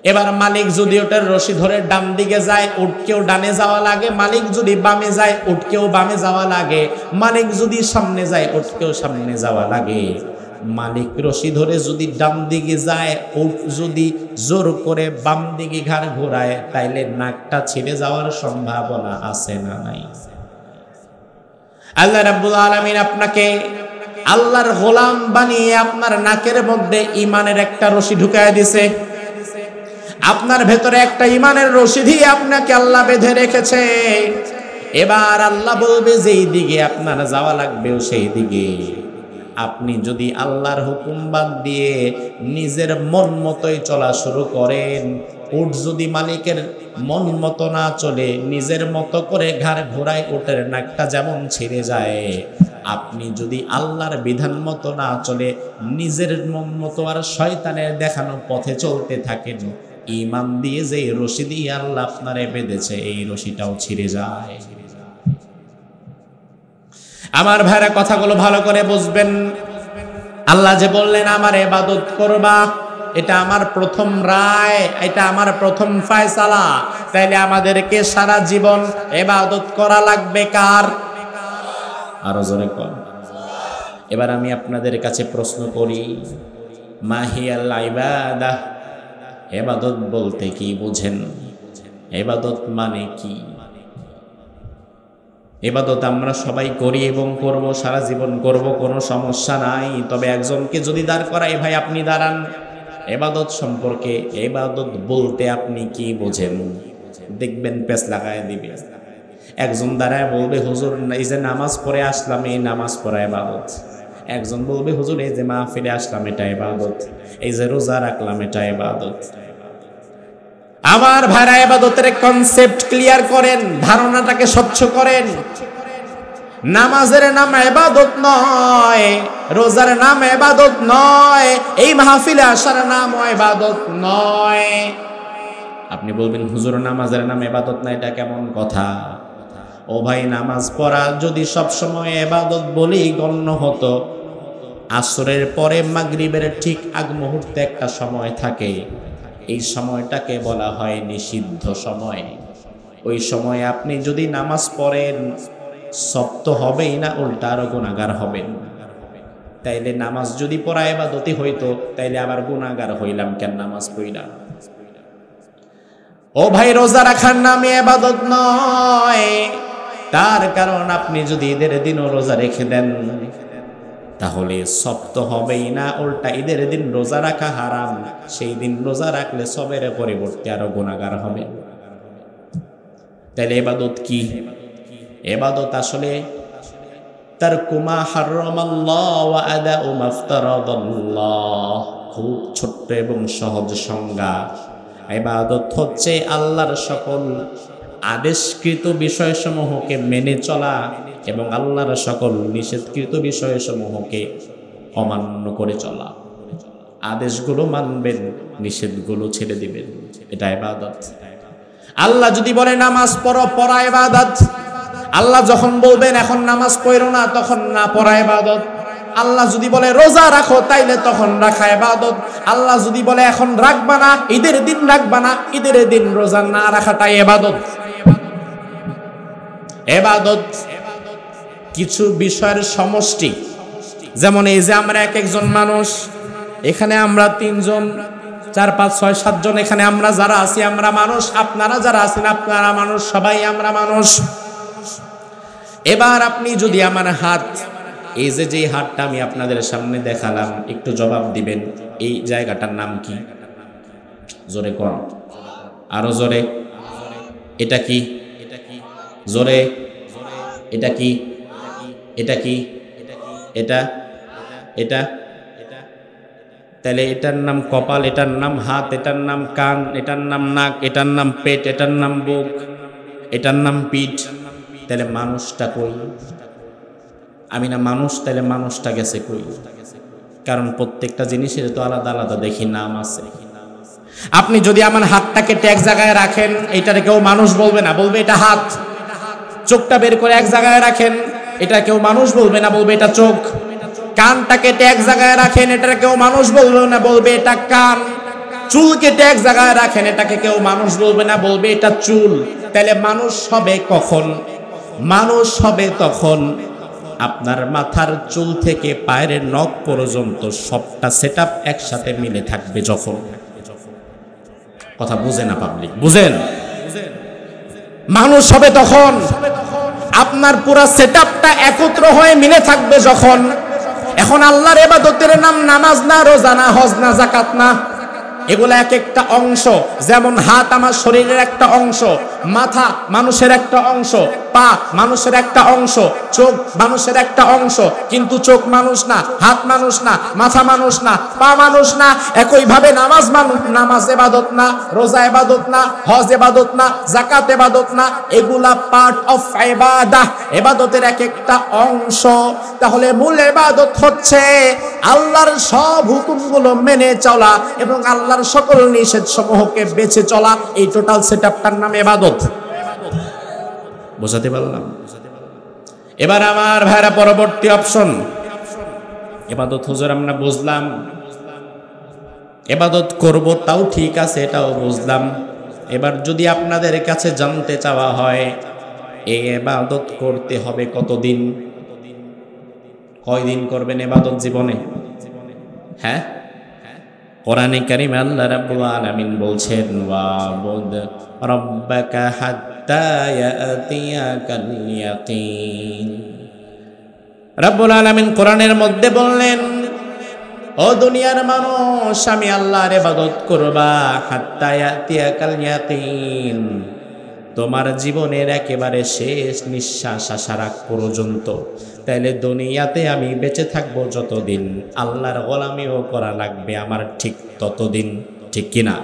এবার মালিক যদি ওটার রশি ধরে ডান দিকে যায়, উটকেও ডানে যাওয়া লাগে। মালিক যদি বামে যায়, উটকেও বামে যাওয়া লাগে। মালিক যদি সামনে যায়, উটকেও সামনে যাওয়া লাগে। মালিক রশি ধরে যদি ডান দিকে যায়, উট যদি জোর করে বাম দিকে ঘাড় ঘোরায়, তাইলে নাকটা ছিঁড়ে যাওয়ার সম্ভাবনা আছে না নাই? আল্লাহ রাব্বুল আলামিন আপনাকে আল্লাহর গোলাম বানিয়ে আপনার নাকের মধ্যে ঈমানের একটা রশি ঢুকায় দিছে। আপনার ভেতরে একটা ঈমানের রশি দিয়ে আপনাকে আল্লাহ বেঁধে রেখেছে। এবার আল্লাহ বলবে যেই দিকে আপনার যাওয়া লাগবে সেই দিকে। আপনি যদি আল্লাহর হুকুম বাদ দিয়ে নিজের মন মতোই চলা শুরু করেন, উট যদি মালিকের মন মতো না চলে, নিজের মতো করে ঘাড় ঘোরায়, উটের নাকটা যেমন ছিঁড়ে যায়। আপনি যদি আল্লাহর বিধান মতো না চলে, নিজের মন মতো আর শয়তানের দেখানো পথে চলতে থাকেন, ঈমান দিয়ে যে রশি দিয়ে আল্লাহ আপনারে বেঁধেছে, এই রশিটাও ছিঁড়ে যায়। আমার ভাইরা কথাগুলো ভালো করে বুঝবেন। আল্লাহ যে বললেন আমার ইবাদত করবা, এটা আমার প্রথম রায়, এটা আমার প্রথম ফয়সালা। তাইলে আমাদেরকে সারা জীবন ইবাদত করা লাগবে কার? আরো জোরে কর। এবার আমি আপনাদের কাছে প্রশ্ন করি, মাহিয়াল ইবাদাহ, ইবাদত বলতে কি বুঝেন? ইবাদত মানে কি? ইবাদত আমরা সবাই করি এবং করব, সারা জীবন করব, কোনো সমস্যা নাই। তবে একজনকে যদি দাঁড় করাই, ভাই আপনি দাঁড়ান, ইবাদত সম্পর্কে, ইবাদত বলতে আপনি কি বোঝেন? দেখবেন পেছ লাগায় দিবে। একজন দাঁড়ায় বলবে হুজুর এই যে নামাজ পড়ে আসলাম, এই নামাজ পড়া ইবাদত। একজন বলবে হুজুর এই যে মাহফিলে আসলাম এটা ইবাদত, এই যে রোজা রাখলাম এটা ইবাদত। আমার ভাইরা ইবাদতের কনসেপ্ট ক্লিয়ার করেন, ধারণাটাকে স্বচ্ছ করেন। নামাজের নাম ইবাদত নয়, রোজার নাম ইবাদত নয়, এই মাহফিলে আসার নাম ইবাদত নয়। আপনি বলবেন হুজুর নামাজের নাম ইবাদত না, এটা কেমন কথা? ও ভাই, নামাজ পড়া যদি সব সময় ইবাদত বলেই গণ্য হতো, আসরের পরে মাগরিবের ঠিক আগ মুহূর্তে একটা সময় থাকে, এই সময়টাকে বলা হয় নিষিদ্ধ সময়। ওই সময় আপনি যদি নামাজ পড়েন, সব তো হবেই না, উল্টা আরো গুনাহগার হবেন। তাইলে নামাজ যদি পড়া ইবাদতই হইতো, তাইলে আবার গুনাহগার হইলাম কেন নামাজ পড়িলাম? ও ভাই, রোজা রাখার নামে ইবাদত নয়। তার কারণ আপনি যদি ঈদের দিনও রোজা রেখে দেন, তাহলে সব তো হবেই না, উল্টা ঈদের দিন রোজা রাখা হারাম। সেই দিন রোজা রাখলে সবের পরিবর্তে আরো গুনাহগার হবে। তাহলে ইবাদত কি? ইবাদত আসলে তারকু মা হারামাল্লাহ ওয়া আদাউ মা ইফতারাদাল্লাহ। খুব ছোট্ট এবং সহজ সংজ্ঞা। ইবাদত হচ্ছে আল্লাহর সকল আদেশকৃত বিষয়সমূহকে মেনে চলা এবং আল্লাহর সকল নিষেধকৃত বিষয়সমূহকে অমান্য করে চলা। আদেশগুলো মানবেন, নিষেধগুলো ছেড়ে দিবেন, এটা ইবাদত। আল্লাহ যদি বলে নামাজ পড়ো, পড়া ইবাদত। আল্লাহ যখন বলবেন এখন নামাজ পড়ো না, তখন না পড়া ইবাদত। আল্লাহ যদি বলে রোজা রাখো, তাইলে তখন রাখা ইবাদত। আল্লাহ যদি বলে এখন রাখবা না, ঈদের দিন রাখবা না, ঈদের দিন রোজা না রাখাটাই ইবাদত। ইবাদত কিছু বিষয়ের সমষ্টি। যেমন এই যে আমরা এক একজন মানুষ, এখানে আমরা 3 জন 4 5 6 7 জন, এখানে আমরা যারা আছি আমরা মানুষ, আপনারা যারা আছেন আপনারা মানুষ, সবাই আমরা মানুষ। এবার আপনি যদি আমার হাত, এই যে হাতটা আমি আপনাদের সামনে দেখালাম, একটু জবাব দিবেন এই জায়গাটার নাম কি? জোরে কোন, আরো জোরে। এটা কি? জোরে। এটা কি? এটা কি? এটা এটা তাহলে এটার নাম কপাল, এটার নাম হাত, এটার নাম কান, এটার নাম নাক, এটার নাম পেট, এটার নাম বুক, এটার নাম পিঠ। তাহলে মানুষটা কই? আমি না মানুষ, তাহলে মানুষটা গেছে কই? কারণ প্রত্যেকটা জিনিসের তো আলাদা আলাদা দেখি নাম আছে। আপনি যদি আমার হাতটাকে এক জায়গায় রাখেন, এটারে কেউ মানুষ বলবে না, বলবে এটা হাত। চোখটা বের করে এক জায়গায় রাখেন, এটা কেউ মানুষ বলবে না, বলবে এটা চোখ। কানটা কেটে এক জায়গায় রাখেন, এটাকে কেউ মানুষ বলবে না, বলবে এটা কান। চুল কেটে এক জায়গায় রাখেন, এটাকে কেউ মানুষ বলবে না, বলবে এটা চুল। তাহলে মানুষ হবে কখন? মানুষ হবে তখন আপনার মাথার চুল থেকে পায়ের নখ পর্যন্ত সবটা সেটআপ একসাথে মিলে থাকবে যখন। কথা বুঝে না পাবলিক, বুঝেন? মানুষ হবে তখন আপনার পুরো সেটআপটা একত্র হয়ে মিলে থাকবে যখন। এখন আল্লাহর ইবাদতের নাম নামাজ না, রোজা না, হজ না, যাকাত না, এগুলা এক একটা অংশ। যেমন হাত আমার শরীরের একটা অংশ, মাথা মানুষের একটা অংশ, পা মানুষের একটা অংশ, চোখ মানুষের একটা অংশ, কিন্তু চোখ মানুষ না, হাত মানুষ না, মাথা মানুষ না, পা মানুষ না। একইভাবে নামাজ নামাজ ইবাদত না, রোজা ইবাদত না, হজ ইবাদত না, যাকাত ইবাদত না, এগুলা পার্ট অফ ইবাদাহ, ইবাদতের এক একটা অংশ। তাহলে মূল ইবাদত হচ্ছে আল্লাহর সব হুকুমগুলো মেনে চলা এবং আল্লাহর সকল নিষেধ সমূহকে বেঁচে চলা। এই টোটাল সেটআপটার নাম ইবাদত। বোঝাতে পারলাম? এবার আমার ভাইরা পরবর্তী অপশন, ইবাদত হুজুর আমরা বুঝলাম, ইবাদত করব তাও ঠিক আছে, এটাও বুঝলাম। এবার যদি আপনাদের কাছে জানতে চাওয়া হয় এই ইবাদত করতে হবে কতদিন, কয়দিন করবেন ইবাদত জীবনে? হ্যাঁ, কোরআনে কারীমে আল্লাহ রাব্বুল আলামিন বলছেন ওয়াবুদ রাব্বাকা হাত্তা ইয়াতিয়াকাল ইয়াকিন। রাব্বুল আলামিন কোরআনের মধ্যে বললেন, ও দুনিয়ার মানুষ, আমি আল্লাহর ইবাদত করবা হাত্তা ইয়াতিয়াকাল ইয়াকিন, তোমার জীবনের একেবারে শেষ নিঃশ্বাস আসার আগ পর্যন্ত। তাইলে দুনিয়াতে আমি বেঁচে থাকবো যতদিন, আল্লাহর গোলামিও করা লাগবে আমার ঠিক ততদিন। ঠিক কিনা?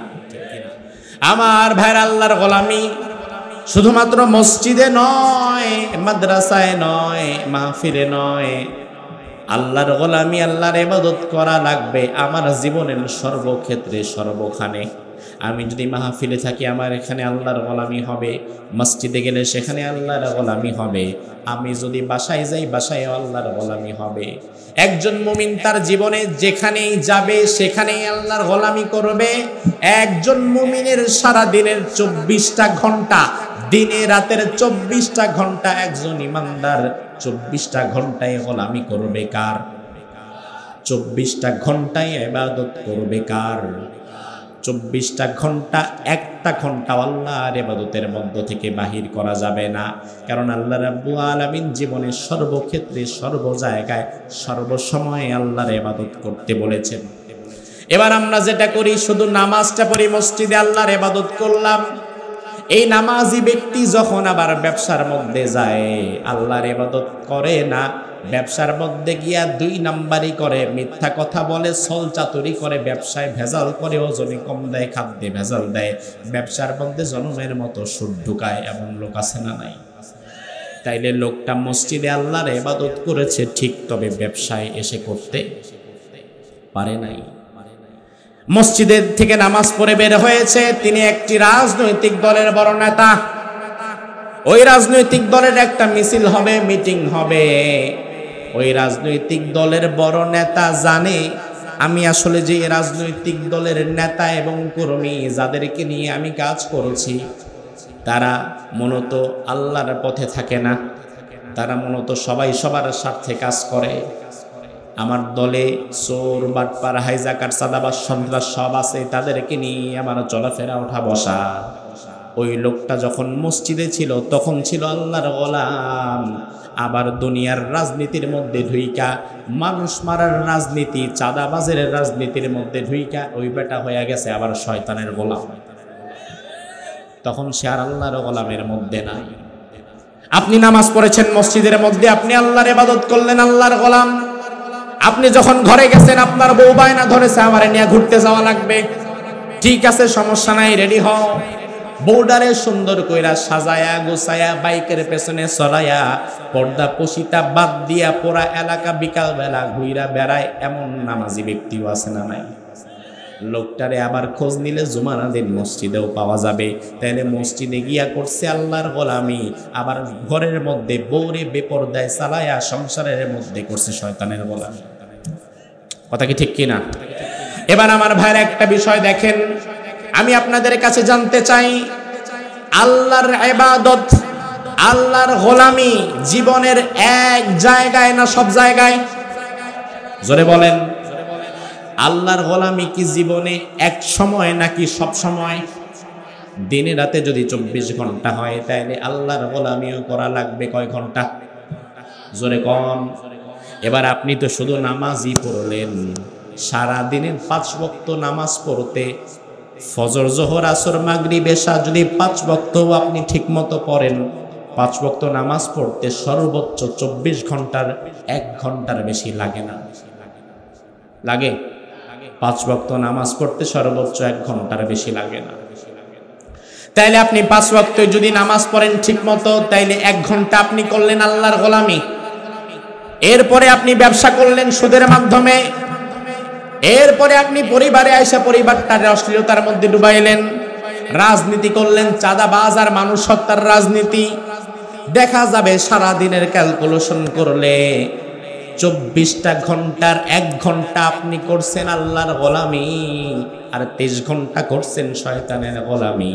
আমার ভাইয়ের, আল্লাহর গোলামি শুধুমাত্র মসজিদে নয়, মাদ্রাসায় নয়, মাহফিলে নয়, আল্লাহর গোলামি, আল্লাহর ইবাদত করা লাগবে আমার জীবনের সর্বক্ষেত্রে, সর্বখানে। আমি যদি মাহফিলে থাকি আমার এখানে আল্লাহর গোলামি হবে, মসজিদে গেলে সেখানে আল্লাহর গোলামি হবে, আমি যদি বাসায় যাই বাসায় আল্লাহর গোলামি হবে। একজন মুমিন তার জীবনে যেখানেই যাবে সেখানেই আল্লাহর গোলামি করবে। একজন মুমিনের সারা দিনের 24টা ঘন্টা, দিনে রাতের 24টা ঘন্টা, একজন ইমানদার 24টা ঘন্টায় গোলামি করবে কার? 24টা ঘন্টায় ইবাদত করবে কার? 24টা ঘন্টা একটা ঘন্টা আল্লাহর ইবাদতের মধ্য থেকে বাহির করা যাবে না। কারণ আল্লাহ রাব্বুল আলামিন জীবনের সর্বক্ষেত্রে, সর্ব জায়গায়, সর্বসময়ে আল্লাহর ইবাদত করতে বলেছেন। এবার আমরা যেটা করি, শুধু নামাজটা পড়ি, মসজিদে আল্লাহর ইবাদত করলাম। এই নামাজি ব্যক্তি যখন আবার ব্যবসার মধ্যে যায়, আল্লাহর ইবাদত করে না, ব্যবসার মধ্যে গিয়া 2 নাম্বারই করে, মিথ্যা কথা বলে, ছল চাতুরি করে, ব্যবসায় ভেজাল করে, ওজনে কম দেয়, খাদ্যে ভেজাল দেয়, ব্যবসার মধ্যে জনমের মতো সুদ ঢুকায়, এমন লোক আছে না নাই? তাইলে লোকটা মসজিদে আল্লাহর ইবাদত করেছে ঠিক, তবে ব্যবসায় এসে করতে পারে নাই। মসজিদের থেকে নামাজ পড়ে বের হয়েছে, তিনি একটি রাজনৈতিক দলের বড় নেতা। ওই রাজনৈতিক দলের একটা মিছিল হবে, মিটিং হবে। ওই রাজনৈতিক দলের বড় নেতা জানে আমি আসলে যে রাজনৈতিক দলের নেতা এবং কর্মী যাদেরকে নিয়ে আমি কাজ করছি, তারা মূলত আল্লাহর পথে থাকে না, তারা মূলত সবাই সবার স্বার্থে কাজ করে। আমার দলে চোর, বাটপার, হাইজাকার, সাদাবাজ, সন্ত্রাস সব আছে, তাদেরকে নিয়ে আমার চলাফেরা, ওঠা বসা। ওই লোকটা যখন মসজিদে ছিল তখন ছিল আল্লাহর গোলাম, আবার দুনিয়ার রাজনীতির মধ্যে ঢুইকা, মানুষ মারার রাজনীতি, চাঁদাবাজের রাজনীতির মধ্যে ঢুইকা ওই বেটা হয়ে গেছে আবার শয়তানের গোলাম। তখন সে আর আল্লাহর গোলামের মধ্যে নাই। আপনি নামাজ পড়েছেন মসজিদের মধ্যে, আপনি আল্লাহর ইবাদত করলেন, আল্লাহর গোলাম। আপনি যখন ঘরে গেছেন, আপনার বউ বায়না ধরেছে আমার নিয়ে ঘুরতে যাওয়া লাগবে, ঠিক আছে সমস্যা নাই, রেডি হও। বউডারে সুন্দর কইরা সাজায়া গোছায়া বাইকের পেছনে চড়াইয়া পর্দা পশিতা বাদ দিয়া পোড়া এলাকা বিকাল বেলা ঘুইরা বেড়ায়, এমন নামাজি ব্যক্তিও আছে না নাই? লোকটারে আবার খোঁজ নিলে জুমার দিন মসজিদেও পাওয়া যাবে। তাইলে মসজিদে গিয়া করছে আল্লাহর গোলামি, আবার ঘরের মধ্যে বউরে বেপরদায় চালায়া সংসারের মধ্যে করছে শয়তানের গোলামি। কথা কি ঠিক কিনা? এবার আমার ভাইয়ের একটা বিষয় দেখেন, আমি আপনাদের কাছে জানতে চাই, আল্লাহর ইবাদত, আল্লাহর গোলামি জীবনের এক জায়গায় না সব জায়গায়? জোরে বলেন। আল্লাহর গোলামি কি জীবনে এক সময় নাকি সব সময়? দিনে রাতে যদি 24 ঘন্টা হয়, তাহলে আল্লাহর গোলামিও করা লাগবে কয় ঘন্টা? জোরে কন। এবার আপনি তো শুধু নামাজই পড়লেন, সারা দিনের 5 ওয়াক্ত নামাজ পড়তে, ফজর জোহর আসর মাগরিব এশা যদি 5 ওয়াক্তও আপনি ঠিকমতো পড়েন, 5 ওয়াক্ত নামাজ পড়তে সর্বোচ্চ 24 ঘন্টার 1 ঘন্টার বেশি লাগে না? লাগে? 5 ওয়াক্ত নামাজ পড়তে সর্বোচ্চ 1 ঘন্টার বেশি লাগে না? তাইলে আপনি 5 ওয়াক্ত যদি নামাজ পড়েন ঠিকমতো, তাইলে 1 ঘন্টা আপনি করলেন আল্লাহর গোলামি। এরপরে আপনি ব্যবসা করলেন সুদের মাধ্যমে, এরপরে আপনি পরিবারে আইসা পরিবারটার অশ্লীলতার মধ্যে ডুবাইলেন, রাজনীতি করলেন, চাঁদাবাজ আর মানুষ হত্যার রাজনীতি। দেখা যাবে সারা দিনের ক্যালকুলেশন করলে 24টা ঘন্টার 1 ঘন্টা আপনি করছেন আল্লাহর গোলামি, আর 23 ঘন্টা করছেন শয়তানের গোলামি।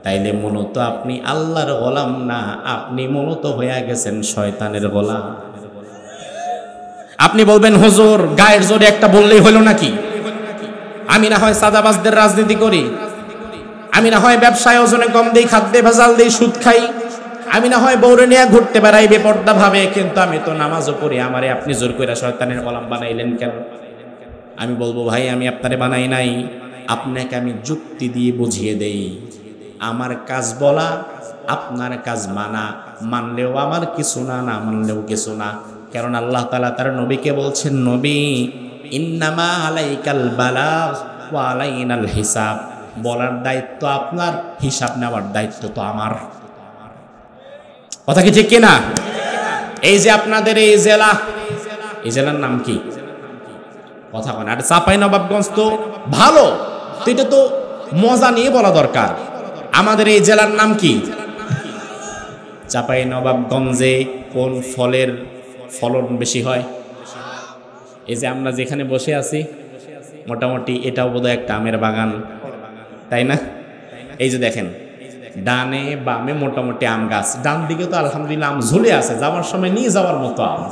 তাইলে মূলত আপনি আল্লাহর গোলাম না, আপনি মূলত হয়ে গেছেন শয়তানের গোলাম। আপনি বলবেন হুজুর গায়ের জোরে একটা বললেই হলো নাকি? আমি না হয় সাদাবাজদের রাজনীতি করি, আমি না হয় ব্যবসায় ওজনে কম দেই, খাদ্যে ভেজাল দেই, সুদ খাই, আমি না হয় বউরে নিয়ে ঘুরতে বেড়াই বেপর্দা ভাবে, কিন্তু আমি তো নামাজও পড়ি, আমারে আপনি জোর কইরা শয়তানের গোলাম বানাইলেন কেন? আমি বলবো ভাই আমি আপনারে বানাই নাই, আপনাকে আমি যুক্তি দিয়ে বুঝিয়ে দেই। আমার কাজ বলা, আপনার কাজ মানা, মানলেও আমার কিছু না, না মানলেও কিছু না। কারণ আল্লাহ তাআলা তার নবীকে বলছেন, নবী ইন্নামা আলাইকাল বালাগ ওয়া আলাইনাল হিসাব, বলার দায়িত্ব আপনার, হিসাব নেওয়ার দায়িত্ব তো আমার। কথা কি ঠিক কিনা? এই যে আপনাদের এই জেলা, এই জেলার নাম কি? কথা কন। আর চাঁপাইনবাবগঞ্জ তো ভালো, তো এটা তো মজা নিয়ে বলা দরকার। আমাদের এই জেলার নাম কি? চাঁপাইনবাবগঞ্জে কোন ফলের ফলন বেশি হয়? এই যে আমরা যেখানে বসে আছি, মোটামুটি এটাও বোধহয় একটা আমের বাগান, তাই না? এই যে দেখেন ডানে বামে মোটামুটি আম গাছ, ডান দিকে তো আলহামদুলিল্লাহ আম ঝুলে আছে, যাওয়ার সময় নিয়ে যাওয়ার মতো আম,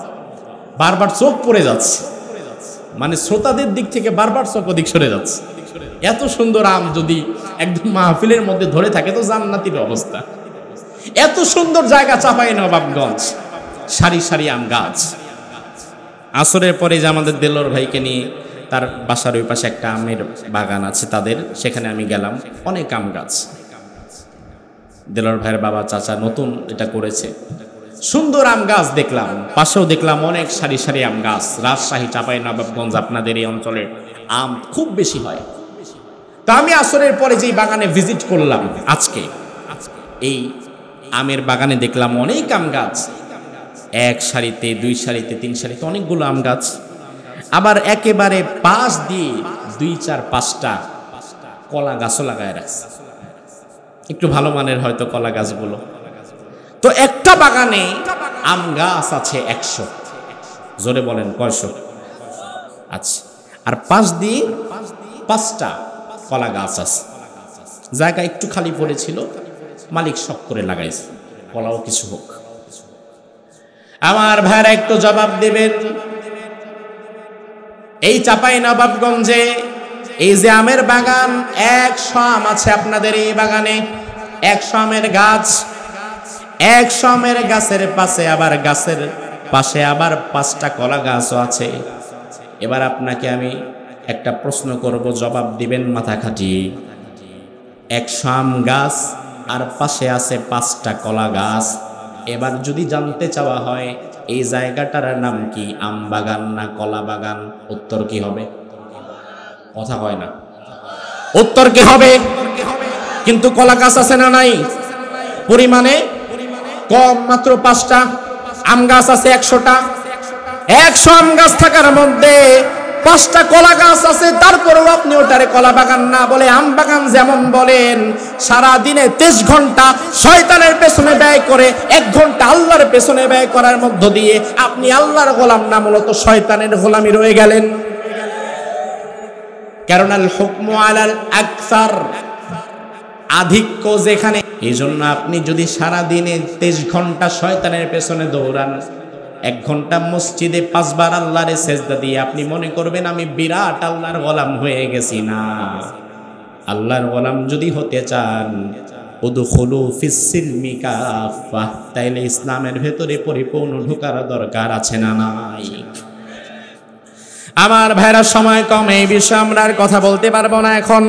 বারবার চোখ পড়ে যাচ্ছে, মানে শ্রোতাদের দিক থেকে বারবার চোখ ওদিক সরে যাচ্ছে। এত সুন্দর আম যদি একদম মাহফিলের মধ্যে ধরে থাকে তো জান্নাতের অবস্থা। এত সুন্দর জায়গা চাঁপাইনবাবগঞ্জ, সারি সারি আম গাছ। আসরের পরে যে আমাদের দেলোর ভাইকে নিয়ে, তার বাসার ওই পাশে একটা আমের বাগান আছে তাদের, সেখানে আমি গেলাম, অনেক আম গাছ। দেলোর ভাইয়ের বাবা চাচা নতুন এটা করেছে, সুন্দর আম গাছ দেখলাম, পাশেও দেখলাম অনেক সারি সারি আম গাছ। রাজশাহী চাঁপাইনবাবগঞ্জ আপনাদের এই অঞ্চলে আম খুব বেশি হয়। তা আমি আসরের পরে যেই বাগানে ভিজিট করলাম আজকে, এই আমের বাগানে দেখলাম অনেক আম গাছ, 1 সারিতে 2 সারিতে 3 সারিতে অনেকগুলো আম গাছ। আবার একেবারে পাশ দিয়ে 2, 4, 5টা কলা গাছও লাগায় রাখছে, একটু ভালো মানের হয়তো কলা গাছগুলো। তো একটা বাগানে আম গাছ আছে 100। জোরে বলেন কয়শো? আচ্ছা, আর পাশ দিয়ে 5টা কলা গাছ আছে। জায়গা একটু খালি পড়েছিল, মালিক শখ করে লাগাইছে, কলাও কিছু হোক। আমার ভাইরা একটু জবাব দেবেন, এই চাঁপাইনবাবগঞ্জে এই যে আমের বাগান, 100 আম আছে আপনাদের এই বাগানে, 100 আমের গাছ, 100 আমের গাছের পাশে আবার 5টা কলা গাছও আছে। এবার আপনাকে আমি একটা প্রশ্ন করব, জবাব দিবেন মাথা খাটিয়ে। 100 আম গাছ আর পাশে আছে 5টা কলা গাছ। এবার যদি জানতে চাওয়া হয় এই জায়গাটার নাম কি? আম বাগান না কলা বাগান? উত্তর কি হবে? কথা হয় না, উত্তর কি হবে? কিন্তু কলা গাছ আছে না নাই? পরিমাণে কম, মাত্র 5টা। আম গাছ আছে 100টা। 100 আম গাছ থাকার মধ্যে 5টা কলা গাছ আছে, তারপরেও আপনি ওটারে কলা বাগান না বলে আম বাগান যেমন বলেন। সারা দিনে 23 ঘন্টা শয়তানের পেছনে ব্যয় করে 1 ঘন্টা আল্লাহর পেছনে ব্যয় করার মধ্য দিয়ে আপনি আল্লাহর গোলাম না, মূলত শয়তানের গোলামি রয়ে গেলেন। কারণ আল হুকমু আলাল আকসার, আধিক্য যেখানে। এই জন্য আপনি যদি সারা দিনে 23 ঘন্টা শয়তানের পেছনে দৌড়ান, 1 ঘন্টা মসজিদে 5 বার আল্লাহরে সেজদা দিয়ে আপনি মনে করবেন আমি বিরাট আল্লাহর গোলাম হয়ে গেছি। না, আল্লাহর গোলাম যদি হতে চান, উদখুলু ফিস সিলমি কাফা, তাইলে ইসলামের ভেতরে পরিপূর্ণ ঢোকার দরকার আছে না নাই? আমার ভাইরা, সময় কম, এই বিষয়ে আমরা আর কথা বলতে পারবো না এখন।